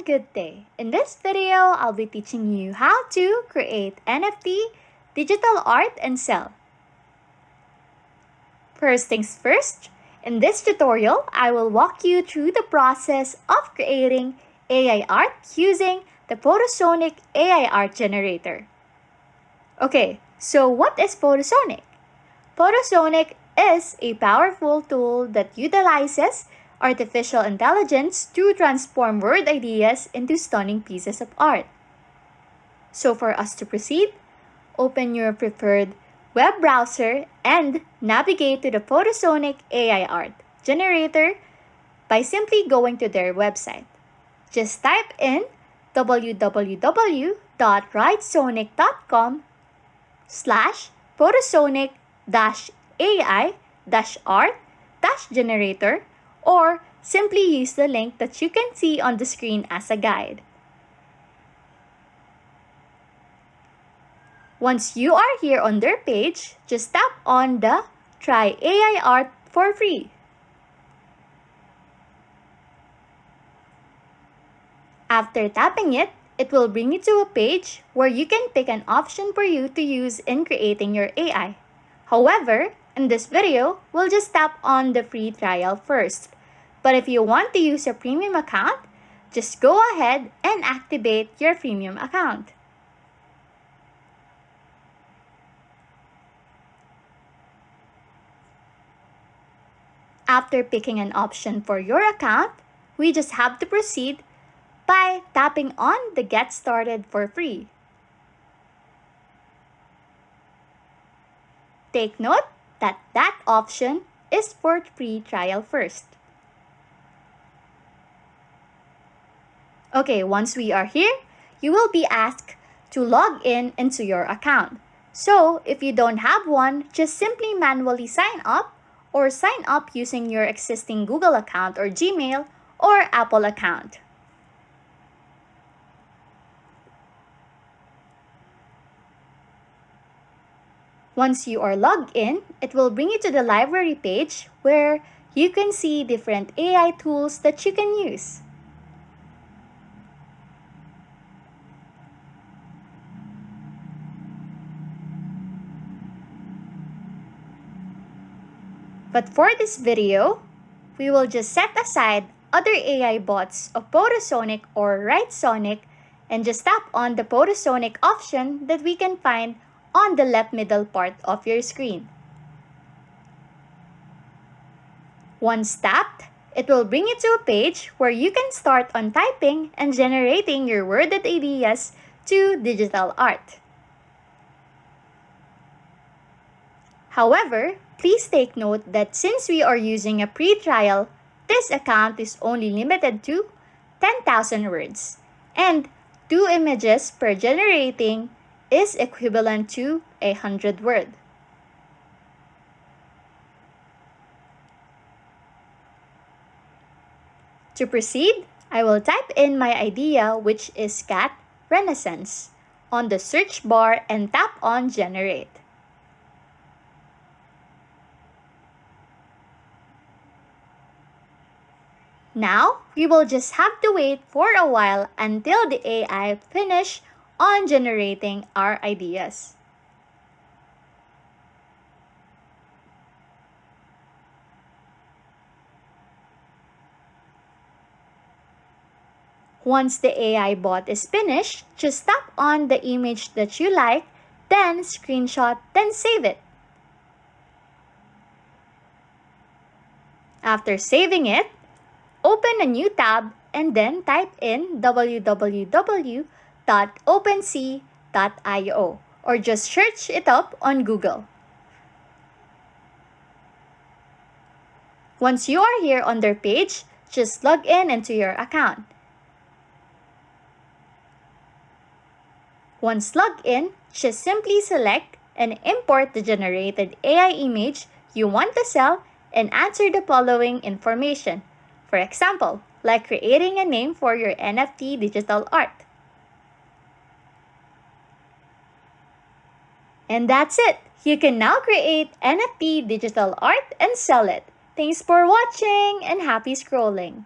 good day. In this video, I'll be teaching you how to create NFT, digital art, and sell. First things first, in this tutorial, I will walk you through the process of creating AI art using the Photosonic AI art generator. Okay, so what is Photosonic? Photosonic is a powerful tool that utilizes artificial intelligence to transform word ideas into stunning pieces of art. So for us to proceed, open your preferred web browser and navigate to the Photosonic AI art generator by simply going to their website. Just type in www.photosonic.com/photosonic-ai-art-generator or simply use the link that you can see on the screen as a guide. Once you are here on their page, just tap on the Try AI Art for free. After tapping it, it will bring you to a page where you can pick an option for you to use in creating your AI. However, in this video, we'll just tap on the free trial first. But if you want to use a premium account, just go ahead and activate your premium account. After picking an option for your account, we just have to proceed by tapping on the Get Started for Free. Take note that that option is for free trial first. Okay, once we are here, you will be asked to log in into your account. So, if you don't have one, just simply manually sign up or sign up using your existing Google account or Gmail or Apple account. Once you are logged in, it will bring you to the library page where you can see different AI tools that you can use. But for this video, we will just set aside other AI bots of Photosonic or WriteSonic and just tap on the Photosonic option that we can find on the left middle part of your screen. Once tapped, it will bring you to a page where you can start on typing and generating your worded ideas to digital art. However, please take note that since we are using a pre-trial, this account is only limited to 10,000 words, and 2 images per generating is equivalent to 100 words. To proceed, I will type in my idea, which is Cat Renaissance, on the search bar and tap on Generate. Now, we will just have to wait for a while until the AI finish on generating our ideas. Once the AI bot is finished, just tap on the image that you like, then screenshot, then save it. After saving it, open a new tab and then type in www.opensea.io or just search it up on Google. Once you are here on their page, just log in into your account. Once logged in, just simply select and import the generated AI image you want to sell and answer the following information. For example, like creating a name for your NFT digital art. And that's it! You can now create NFT digital art and sell it. Thanks for watching and happy scrolling!